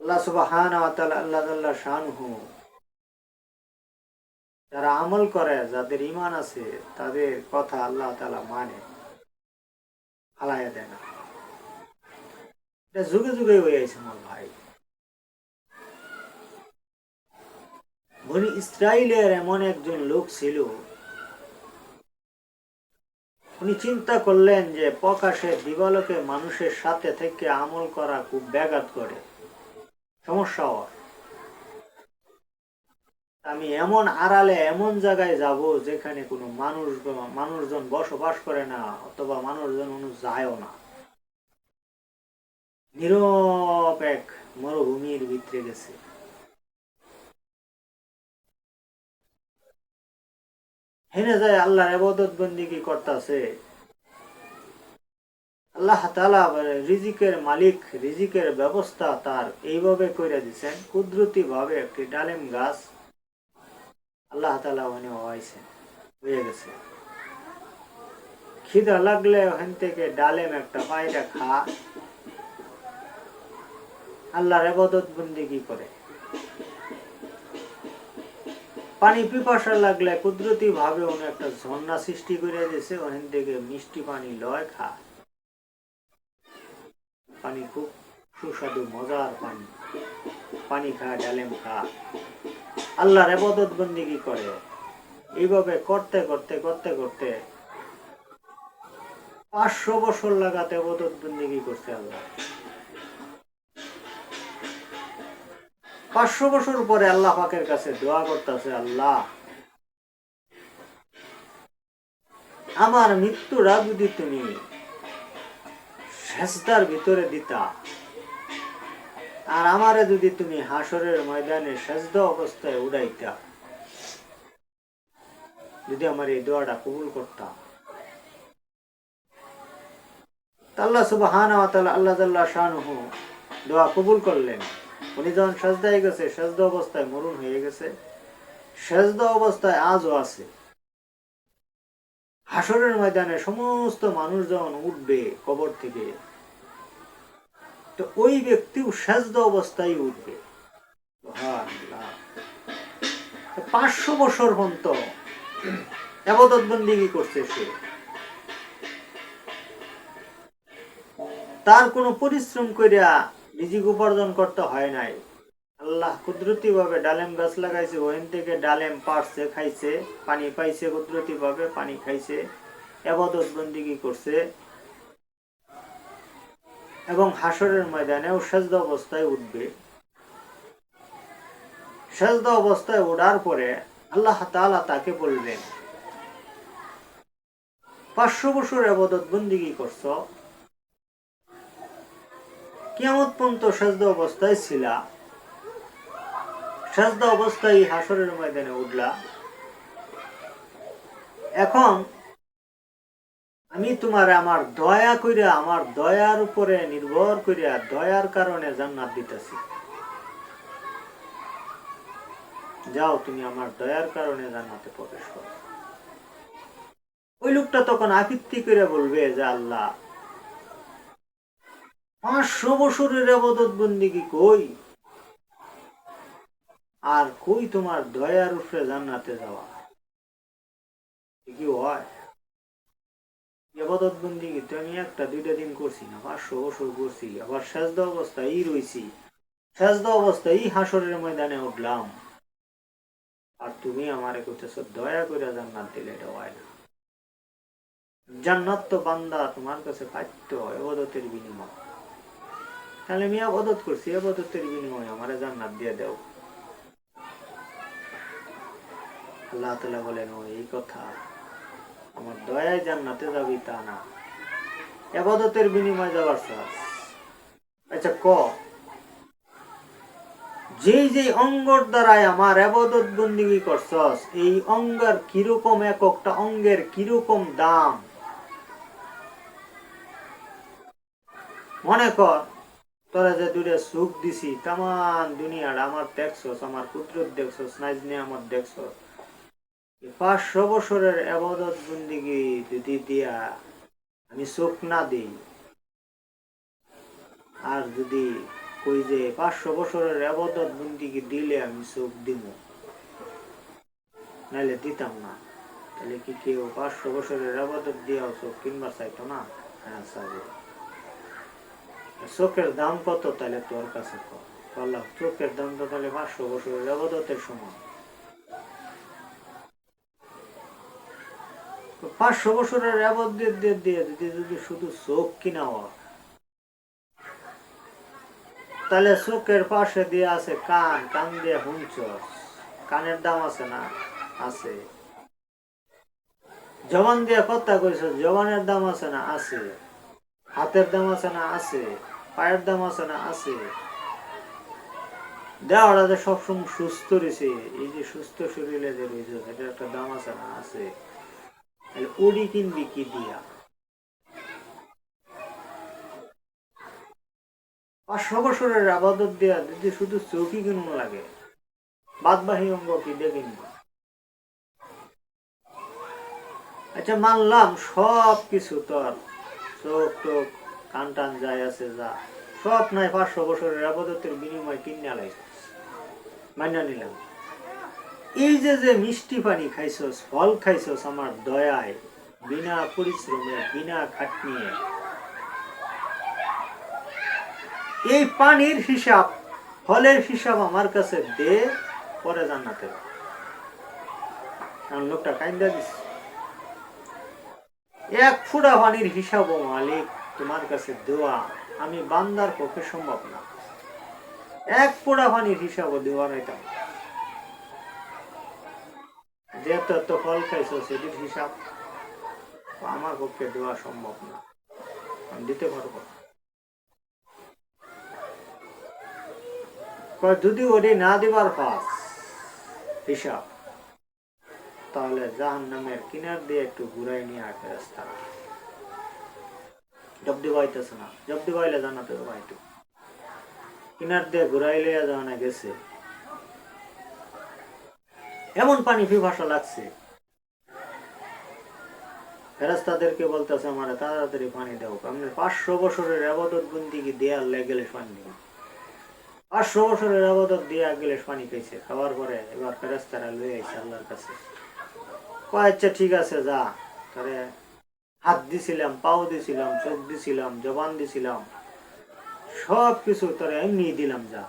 আল্লাহ সুবহানাহু ওয়া তাআলা আল্লাহ জাল্লা শানুহু যারা আমল করে, যাদের ঈমান আছে, তাদের কথা আল্লাহ তাআলা মানে, ফালাইয়া দেয় না। এটা যুগে যুগে হয়ে আছে আমার ভাই। বনি ইসরাইলের এমন একজন লোক ছিল, উনি চিন্তা করলেন যে প্রকাশে দিবালোকে মানুষের সাথে থেকে আমল করা খুব ব্যাঘাত করে, সমস্যা হয়। আমি এমন আড়ালে এমন জায়গায় যাব যেখানে কোনো মানুষজন বসবাস করে না, অথবা মানুষজন যায়ও না। নীরব এক মরুভূমির ভিতরে গেছে। হেনে যায় আল্লাহর ইবাদত বন্দেগী করতেছে। আল্লাহ তাআলা রিজিকের মালিক, রিজিকের ব্যবস্থা তার এইভাবে করে দিচ্ছেন, কুদরতি ভাবে একটি ডালিম গাছ আল্লাহ তাআলা হয়ে গেছে। খিদা লাগলে ওখান থেকে ডালেম একটা পায়রা খা, আল্লাহর ইবাদত বন্দেগী করে। পানি পিপাসা লাগলে কুদরতি ভাবে উনি একটা ঝর্ণা সৃষ্টি করে দিয়েছে, ওখান থেকে মিষ্টি পানি লয় খা। পানি খুব সুস্বাদু মজার পানি, পানি খা, ডালেম খা, আল্লাহর ইবাদত বন্দেগী করে। এইভাবে করতে করতে করতে করতে 500 বছর লাগাতে ইবাদত বন্দেগী করছে আল্লাহ। 500 বছর পরে আল্লাহ পাকের কাছে দোয়া করতেছে, আল্লাহ আমার মৃত্যুরা যদি তুমি সেজদার ভিতরে দিতা, আর আমারে যদি তুমি হাসরের ময়দানে সেজদা অবস্থায় উড়াইতা, যদি আমার এই দোয়াটা কবুল করতা। আল্লাহ সুবহানাহু ওয়া তাআলা আল্লাহ জাল্লা শানুহু দোয়া কবুল করলেন। উনি যখন সেজদায় গেছে, সেজদা অবস্থায় মরুন হয়ে গেছে, সেজদা অবস্থায় আজও আছে। হাসরের ময়দানে সমস্ত মানুষ যখন উঠবে কবর থেকে, তো ওই ব্যক্তিও সেজদা অবস্থায় উঠবে। 500 বছর পর্যন্ত ইবাদত বন্দেগী করছে সে, তার কোনো পরিশ্রম করিয়া রিজিক উপার্জন করতে হয় নাই। আল্লাহ কুদরতি ভাবে ডালেম গাছ লাগাইছে, ওখান থেকে ডালেম পাড়ছে, খাইছে, পানি পাইছে, কুদরতি ভাবে পানি খাইছে, ইবাদত বন্দেগী করছে, এবং হাসরের ময়দানেও সেজদা অবস্থায় উঠবে। সেজদা অবস্থায় ওঠার পরে আল্লাহ তাআলা তাকে বলবেন, 500 বছর ইবাদত বন্দেগী করছ, কিয়ামত পর্যন্ত সেজদা অবস্থায় ছিলা, সেজদা অবস্থায় হাসরের ময়দানে উঠলা, এখন আমি তোমার আমার দয়া কইরা, আমার দয়ার উপরে নির্ভর করিয়া, দয়ার কারণে জান্নাত দিতেছি। যাও, তুমি আমার দয়ার কারণে জান্নাতে প্রবেশ করো। ওই লোকটা তখন আপত্তি করে বলবে যে, আল্লাহ 500 বছরের ইবাদত বন্দেগী কই, আর কই তোমার দয়ার উপরে জান্নাতে যাওয়া, কি হয়? ইবাদত বন্দেগী তো আমি একটা দুইটা দিন করছি না, 500 বছর করছি। আবার সেজদা অবস্থায় রইছি, সেজদা অবস্থায় হাসরের ময়দানে উঠলাম, আর তুমি আমারে কইতেছ দয়া করে জান্নাত দিলে, এটা হয় না। জান্নাত তো বান্দা তোমার কাছে পাইতো ইবাদতের বিনিময়। তাহলে আমি ইবাদত করছি, ইবাদতের বিনিময়ে আমারে জান্নাত দিয়ে দাও। আল্লাহ তাআলা বলেন, ও এই কথা, আমার দয়ায় জান্নাতে যাবি তা না, ইবাদতের বিনিময়ে যাওয়ার চাস। আচ্ছা ক, যেই যেই অঙ্গর দ্বারাই আমার ইবাদত বন্দেগী করছস, এই অঙ্গের কিরকম, একটা অঙ্গের কিরকম দাম। মনে কর তোরা যে দুইটা সুখ দিছি, তামান দুনিয়ার আমার দেখছস, আমার কুদরত দেখছস, নাইজ নিয়ামত দেখছস, 500 বছরের ইবাদত বন্দেগী যদি দিয়া আমি সুখ না দিই, আর যদি কই যে 500 বছরের আবাদত বন্দিগি দিলে আমি চোখ দিব, নাইলে দিতাম না। তাহলে কি কেউ 500 বছরের আবাদত দিয়েও চোখ কিনবার চাইতো না? হ্যাঁ চাবে। চোখের দাম কত তাহলে তোর কাছে বললাম, চোখের দাম তো তাহলে 500 বছরের আবাদতের সমান। 500 বছরের আবাদত দিয়ে যদি শুধু চোখ কিনা হয়, তাহলে চোখের পাশে দিয়ে আছে কান, কান দিয়ে শুনছ, কানের দাম আছে না? আছে। জবান দিয়ে কথা কইছ, জবানের দাম আছে না? আছে। হাতের দাম আছে না? আছে। পায়ের দাম আছে না? আছে। দেওয়াটা যে সবসময় সুস্থ রয়েছে, এই যে সুস্থ শরীরে যে রয়েছে সেটার একটা দাম আছে না? আছে। ওডি কিনবি কি দিয়া? 500 বছরের আবাদত দিয়া যদি শুধু চৌকি কিনুন লাগে, বাদবাহী অঙ্গ কি দিয়ে কিনবো? আচ্ছা মানলাম সব কিছু তোর চোখ টোক কান টান যাই আছে, যা সব নাই 500 বছরের আবাদতের বিনিময় কিনে আলাইছিস, মাইনা নিলাম। এই যে মিষ্টি পানি খাইছস, ফল খাইছস আমার দয়ায়, বিনা পরিশ্রমে, বিনা খাটনিয়ে, এই পানির হিসাব, ফলের হিসাব আমার কাছে দে, পরে জান্নাতে। লোকটা কাইন্দা দিস, এক ফুটা পানির হিসাব মালিক তোমার কাছে দেওয়া আমি বান্দার পক্ষে সম্ভব না। এক ফোঁটা পানির হিসাবও দেওয়া নাইতাম, যে তত ফল খাইছো সেটির হিসাব আমার পক্ষে দেওয়া সম্ভব না, আমি দিতে পারবো না। যদি ওটি না দিবার পাস হিসাব, তাহলে জাহান্নামের কিনার দিয়ে একটু ঘুরাই নিয়ে আসে রাস্তা, জব দিবাইতেছে না, জব দিবাইলে জানাতে হবে একটু কিনার দিয়ে ঘুরাইলে জানা গেছে এমন পানি পিপাসা লাগছে, ফেরেশতাদেরকে বলতেছে আমার তাড়াতাড়ি পানি দাও। আপনি 500 বছরের আবাদত বন্দিগি দেয়ার লেগেলে পানি দিন, 500 বছরের আবাদত দিয়ে গেলে পানি খাইছে, খাওয়ার পরে এবার ফেরেশতারা লয়ে আইছে আল্লাহর কাছে। আচ্ছা ঠিক আছে যা, তারে হাত দিছিলাম, পাও দিছিলাম, চোখ দিছিলাম, জবান দিছিলাম, সব কিছু তারে এমনি দিলাম, যা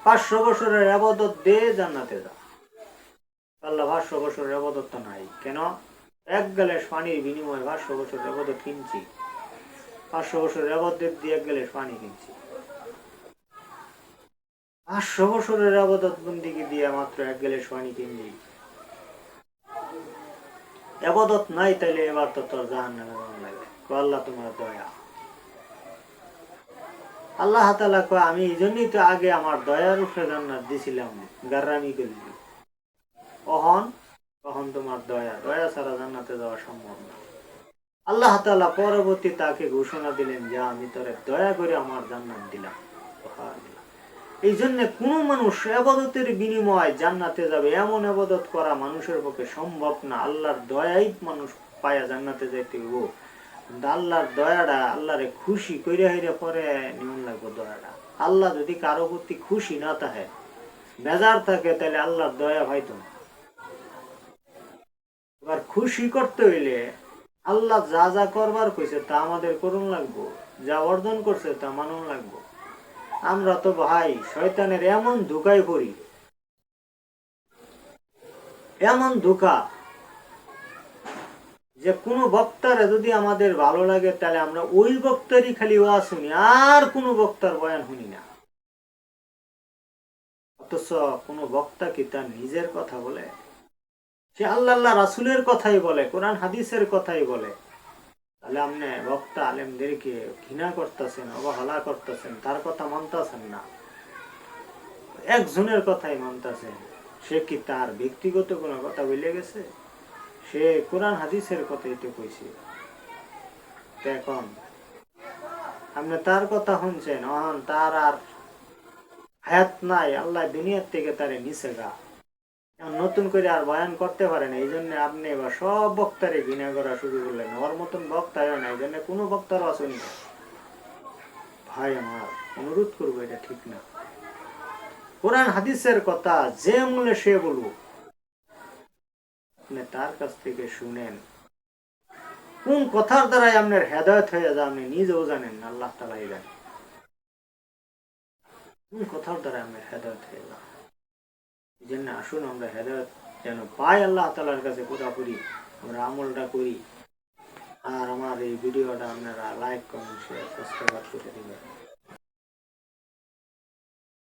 500 বছরের আবাদত দে, জান্নাতে যা। আল্লাহ 500 বছরের আবাদত তো নাই, কেন? এক গ্লাস পানির বিনিময়ে 500 বছরের আবাদত কিনছি, 500 বছরের আবাদত দিয়ে 1 গ্লাস পানি কিনছি, 500 বছরের আবাদত বন্দিগি দিয়ে মাত্র 1 গ্লাস পানি কিনছি। আবাদত নাই তাইলে এবার তো তোর জাহান্নামে মন লাগে। আল্লাহ তোমার দয়া। আল্লাহ তাআলা কয় আমি এই জন্যই তো আগে আমার দয়ার উপরে জান্নাত দিছিলাম, গারামি করলি, কখন তোমার দয়া, দয়া ছাড়া জান্নাতে যাওয়া সম্ভব না। আল্লাহ তাআলা পরবর্তী তাকে ঘোষণা দিলেন যে আমি তোরে দয়া করে আমার জান্নাত দিলাম। এই জন্য কোন মানুষ আবাদতের বিনিময়ে জান্নাতে যাবে এমন আবাদত করা মানুষের পক্ষে সম্ভব না। আল্লাহর দয়াই মানুষ পায়া জান্নাতে যাইতে হইব। আল্লাহর দয়াটা আল্লাহরে খুশি কইরা হইরা পরে নিমন লাগবে দয়াটা। আল্লাহ যদি কারো প্রতি খুশি না থাকে, বেজার থাকে, তাহলে আল্লাহর দয়া হয়তো না। এবার খুশি করতে হইলে আল্লাহ যা যা করবার কইছে তা আমাদের করুন লাগবো, যা অর্জন করছে তা মানুন লাগবো। আমরা তো ভাই শয়তানের এমন ধোকায় পড়ি, এমন ধোকা যে কোন বক্তারে যদি আমাদের ভালো লাগে তাহলে আমরা ওই বক্তারই খালি ওয়াজ শুনি, আর কোন বক্তার বয়ান শুনি না। অথচ কোন বক্তা কি তার নিজের কথা বলে? সে আল্লাহ রাসূলের কথাই বলে, কোরআন হাদিসের কথাই বলে। তাহলে আপনি বক্তা আলেমদেরকে ঘৃণা করতেছেন, অবহেলা করতেছেন, তার কথা মানতেছেন না, একজনের কথাই মানতেছেন। সে কি তার ব্যক্তিগত কোনো কথা বলে গেছে? সে কোরআন হাদিসের কথাই তো কইছে। এখন আপনি তার কথা শুনছেন, তার আর হায়াত নাই, আল্লাহ দুনিয়ার থেকে তারে নিচে গা, নতুন করে আর বয়ান করতে পারেন। এই জন্য আপনি এবার সব বক্তারে ঘৃণা করা শুরু করলেন। ওর মতন বক্তা হয় না, এই জন্য কোনো বক্তারও আসেনি। ভাই আমার, অনুরোধ করবো, এটা ঠিক না। কোরআন হাদিসের কথা যে মূলে সে বলুক, আপনি তার কাছ থেকে শুনেন। কোন কথার দ্বারাই আপনার হেদায়ত হয়ে যায় আপনি নিজেও জানেন না, আল্লাহ তাআলাই জানেন কোন কথার দ্বারা আপনার হেদায়ত হয়ে যায়। এই জন্য আসুন আমরা হেদায়ত যেন পাই আল্লাহ তাআলার কাছে, পুরোপুরি আমরা আমলটা করি। আর আমার এই ভিডিওটা আপনারা লাইক কমেন্ট শেয়ার সাবস্ক্রাইব করে দিবেন।